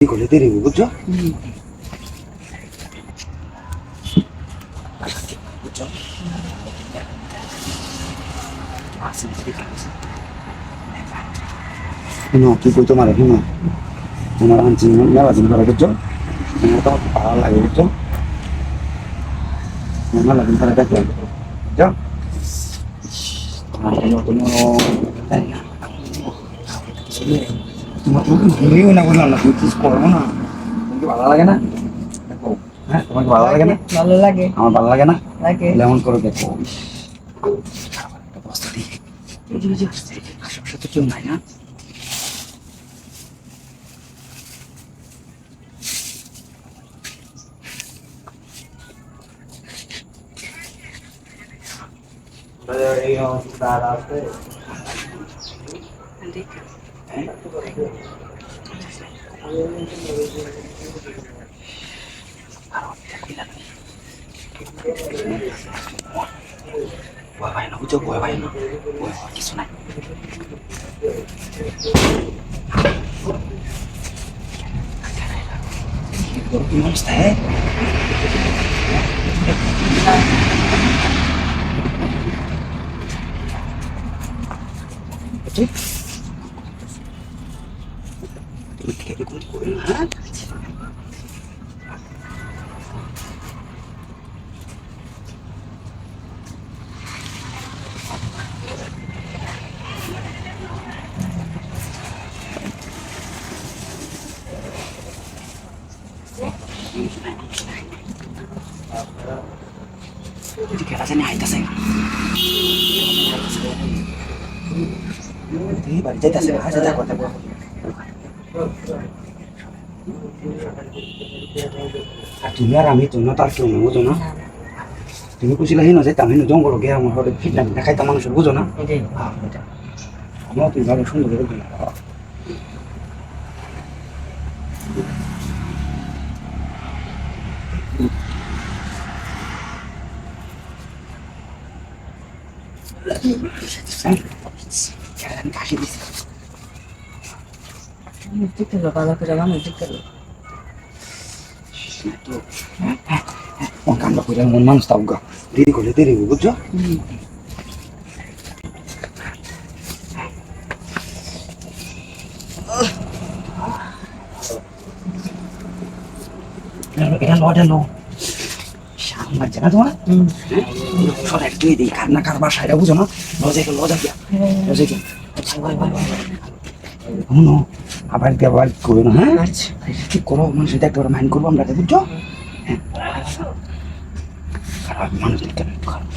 করলে দেরি হবে বুঝছো বুঝছো শুনো কি কই তোমার শুনো তোমার আনছি মেলা দিন ধরে বুঝছো তোমার তো ভালো লাগে বুঝছো মেলা দিন ধরে দেখলাম বুঝছো তোমার কোনো তাই না তোমার তো ভুলিও না বললাম না তুমি কিছু করবো না তোমাকে ভালো লাগে না দেখো হ্যাঁ তোমাকে ভালো লাগে না ভালো লাগে আমার ভালো লাগে না লাগে লেমন করে দেখো অবস্থা দেখে আশেপাশে তো কেউ নাই না এই অবস্থা আছে ভয় পাই না বুঝছো ভয় পাই না ভয় হওয়ার কিছু নাই কি অবস্থা হ্যাঁ তুমি খেয়ে করো হ্যাঁ খেলা জানি আইতাছে বাড়ি যাইতাছে হাজার যা কথা আর তুমি আর আমি তো না তার কেউ না বুঝো না তুমি কুছিলা হিনো যাইতাম হিনো জঙ্গল গিয়ে আমার ঘরে ফিটলাম দেখাইতাম মানুষের বুঝো না আমার তুমি ভালো সুন্দর করে বুঝো কাশি দিচ্ছে দেখতে ভালো করে মানুষ দেখতে কান্না করে মন মানুষ তাও গা দেরি করলে দেরি হবে বুঝছো এটা লো সামনে জানা তোমার সরাই তুই দিই কান্না কার বাসায় বুঝো না লজা গিয়া শুনো আবার ব্যবহার করো না হ্যাঁ ঠিক করো মানুষ দেখতে পারো মাইন্ড করবো আমরা বুঝছো হ্যাঁ খারাপ মানুষ দেখতে খারাপ